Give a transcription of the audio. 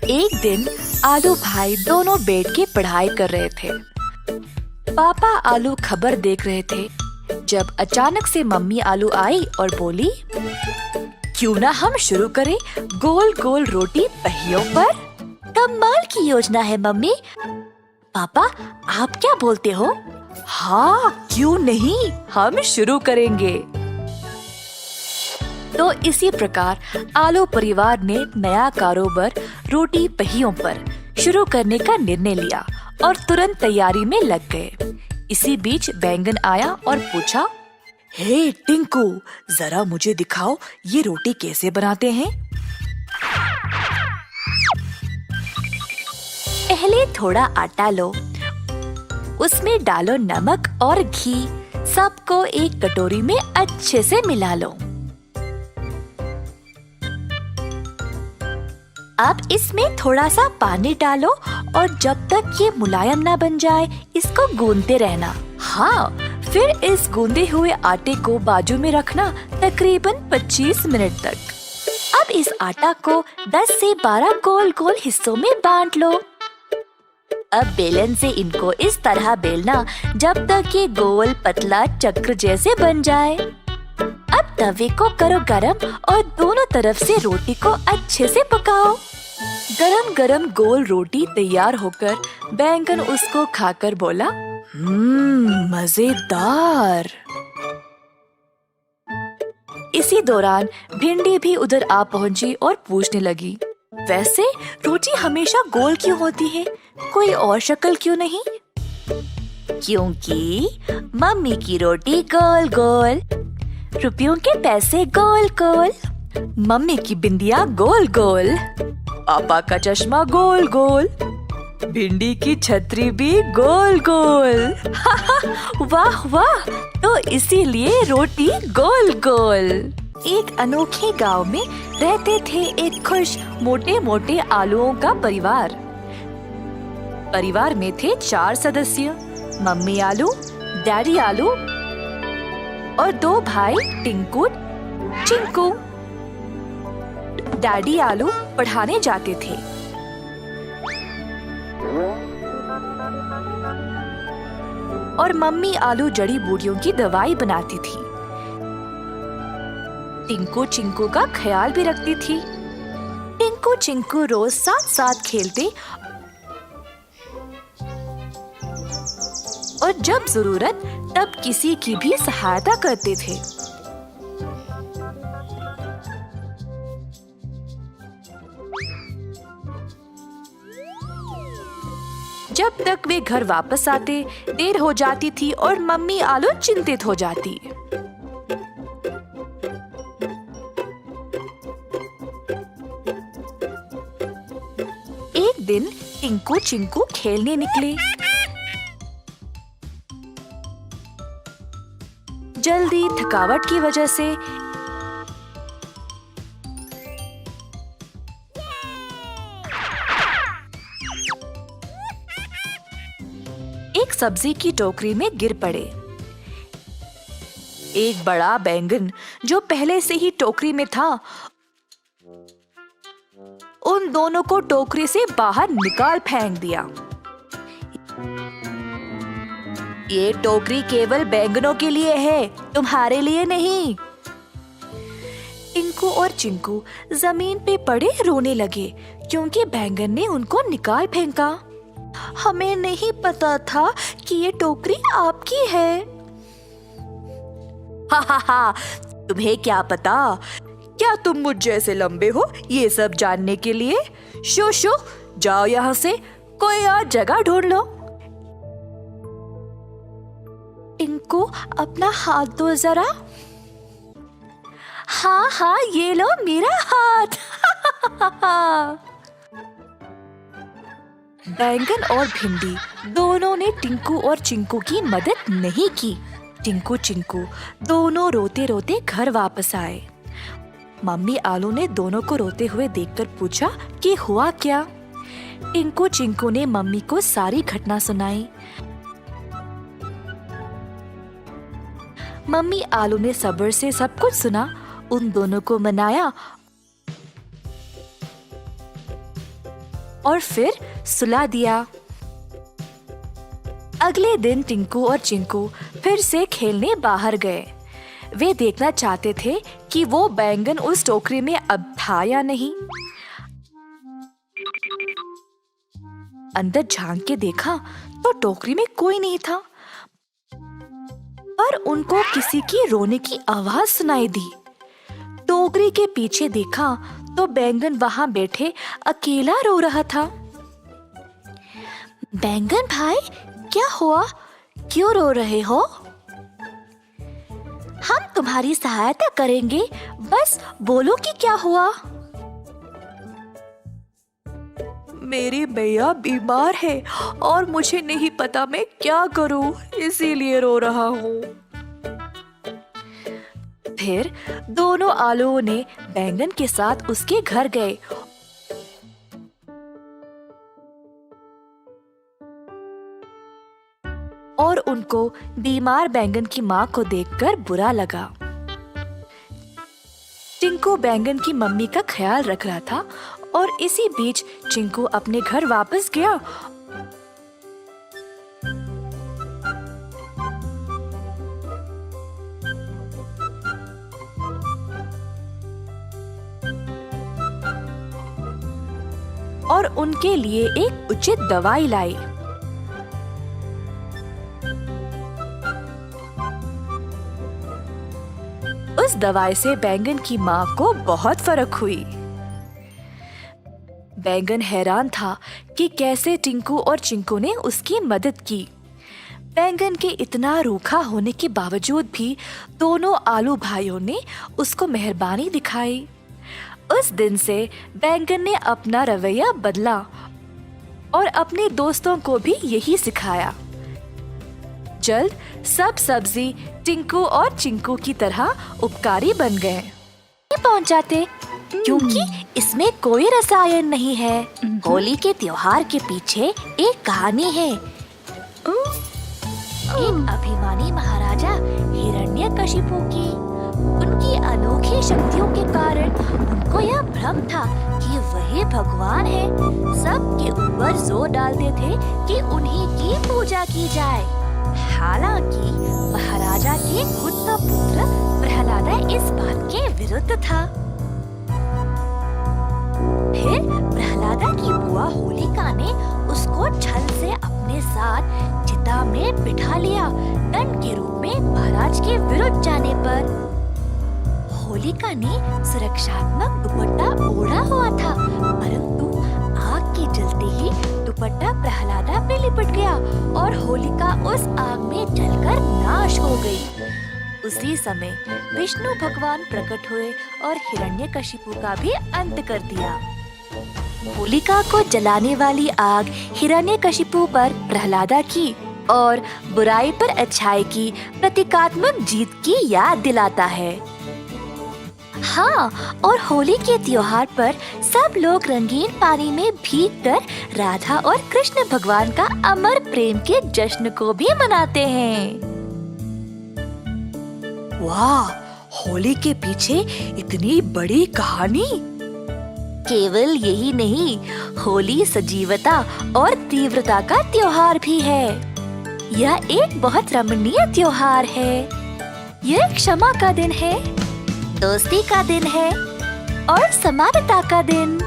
एक दिन आलू भाई दोनों बैठ के पढ़ाई कर रहे थे। पापा आलू खबर देख रहे थे जब अचानक से मम्मी आलू आई और बोली, क्यों ना हम शुरू करें गोल गोल रोटी पहियों पर। कमाल की योजना है मम्मी। पापा आप क्या बोलते हो? हाँ क्यों नहीं, हम शुरू करेंगे। तो इसी प्रकार आलू परिवार ने नया कारोबार रोटी पहियों पर शुरू करने का निर्णय लिया और तुरंत तैयारी में लग गए। इसी बीच बैंगन आया और पूछा, हे टिंकू, जरा मुझे दिखाओ ये रोटी कैसे बनाते हैं। पहले थोड़ा आटा लो, उसमें डालो नमक और घी, सबको एक कटोरी में अच्छे से मिला लो। अब इसमें थोड़ा सा पानी डालो और जब तक ये मुलायम ना बन जाए इसको गूंदते रहना। हाँ, फिर इस गूंदे हुए आटे को बाजू में रखना तकरीबन 25 मिनट तक। अब इस आटा को 10 से 12 गोल गोल हिस्सों में बांट लो। अब बेलन से इनको इस तरह बेलना जब तक ये गोल पतला चक्र जैसे बन जाए। अब तवे को करो गरम और दोनों तरफ से रोटी को अच्छे से पकाओ। गरम गरम गोल रोटी तैयार होकर बैंगन उसको खाकर बोला, मजेदार। इसी दौरान भिंडी भी उधर आ पहुंची और पूछने लगी, वैसे रोटी हमेशा गोल क्यों होती है, कोई और शक्ल क्यों नहीं? क्योंकि मम्मी की रोटी गोल गोल, रुपयों के पैसे गोल गोल, मम्मी की बिंदिया गोल गोल, पापा का चश्मा गोल गोल, भिंडी की छतरी भी गोल गोल। वाह वाह, तो इसीलिए रोटी गोल गोल। एक अनोखे गांव में रहते थे एक खुश मोटे मोटे आलूओं का परिवार। परिवार में थे 4 सदस्य, मम्मी आलू, डैडी आलू और 2 भाई टिंकू चिंकू। डैडी आलू पढ़ाने जाते थे और मम्मी आलू जड़ी बूटियों की दवाई बनाती थी। टिंकू चिंकू का ख्याल भी रखती थी। टिंकू चिंकू रोज साथ साथ खेलते और जब जरूरत तब किसी की भी सहायता करते थे। जब तक वे घर वापस आते देर हो जाती थी और मम्मी आलू चिंतित हो जाती। एक दिन टिंकू चिंकू खेलने निकले। जल्दी थकावट की वजह से एक सब्जी की टोकरी में गिर पड़े। एक बड़ा बैंगन जो पहले से ही टोकरी में था, उन दोनों को टोकरी से बाहर निकाल फेंक दिया। ये टोकरी केवल बैंगनों के लिए है, तुम्हारे लिए नहीं। टिंकू और चिंकू जमीन पे पड़े रोने लगे क्योंकि बैंगन ने उनको निकाल फेंका। हमें नहीं पता था कि ये टोकरी आपकी है। हा हा हा, तुम्हें क्या पता? क्या तुम मुझ जैसे लंबे हो ये सब जानने के लिए? शो शो, जाओ यहाँ से, कोई और जगह ढूंढ लो। टिंकू अपना हाथ दो जरा। हाँ हाँ, ये लो मेरा हाथ। बैंगन और भिंडी दोनों ने टिंकू और चिंकू की मदद नहीं की। टिंकू चिंकू दोनों रोते रोते घर वापस आए। मम्मी आलू ने दोनों को रोते हुए देखकर पूछा कि हुआ क्या। टिंकू चिंकू ने मम्मी को सारी घटना सुनाई। मम्मी आलू ने सब्र से सब कुछ सुना, उन दोनों को मनाया और फिर सुला दिया। अगले दिन टिंकू और चिंकू फिर से खेलने बाहर गए। वे देखना चाहते थे कि वो बैंगन उस टोकरी में अब था या नहीं। अंदर झांक के देखा तो टोकरी में कोई नहीं था, पर उनको किसी की रोने की आवाज सुनाई दी। टोकरी के पीछे देखा तो बैंगन वहां बैठे अकेला रो रहा था। बैंगन भाई, क्या हुआ? क्यों रो रहे हो? हम तुम्हारी सहायता करेंगे, बस बोलो कि क्या हुआ। मेरी भैया बीमार है और मुझे नहीं पता मैं क्या करूं, इसीलिए रो रहा हूँ। फिर दोनों आलुओं ने बैंगन के साथ उसके घर गए और उनको बीमार बैंगन की माँ को देखकर बुरा लगा। टिंकू बैंगन की मम्मी का ख्याल रख रहा था और इसी बीच चिंकू अपने घर वापस गया। और उनके लिए एक उचित दवाई लाई। उस दवाई से बैंगन की माँ को बहुत फर्क हुई। बैंगन हैरान था कि कैसे टिंकू और चिंकू ने उसकी मदद की। बैंगन के इतना रूखा होने के बावजूद भी दोनों आलू भाइयों ने उसको मेहरबानी दिखाई। उस दिन से बैंगन ने अपना रवैया बदला और अपने दोस्तों को भी यही सिखाया। जल्द सब सब्जी टिंकू और चिंकू की तरह उपकारी बन गए। पहुंच जाते क्योंकि इसमें कोई रसायन नहीं है। होली के त्योहार के पीछे एक कहानी है। एक अभिमानी महाराजा हिरण्यकशिपु की। उनकी अनोखी शक्तियों के कारण उनको यह भ्रम था कि वही भगवान है। सबके ऊपर जोर डालते थे कि उन्हीं की पूजा की जाए। हालांकि महाराजा के खुद का पुत्र प्रहलादा इस बात के विरुद्ध था। फिर प्रहलादा की बुआ होलिका ने उसको छल से अपने साथ चिता में बिठा लिया, दंड के रूप में महाराज के विरुद्ध जाने पर। होलिका ने सुरक्षात्मक दुपट्टा ओढ़ा हुआ था, परंतु आग के जलते ही दुपट्टा प्रहलादा पे लिपट गया और होलिका उस आग में जलकर नाश हो गई। उसी समय विष्णु भगवान प्रकट हुए और हिरण्यकशिपु का भी अंत कर दिया। होलिका को जलाने वाली आग हिरण्यकशिपु पर प्रहलादा की और बुराई पर अच्छाई की प्रतीकात्मक जीत की याद दिलाता है। हाँ, और होली के त्योहार पर सब लोग रंगीन पानी में भीगकर राधा और कृष्ण भगवान का अमर प्रेम के जश्न को भी मनाते हैं। वाह, होली के पीछे इतनी बड़ी कहानी। केवल यही नहीं, होली सजीवता और तीव्रता का त्योहार भी है। यह एक बहुत रमणीय त्योहार है। यह क्षमा का दिन है, दोस्ती का दिन है और समानता का दिन।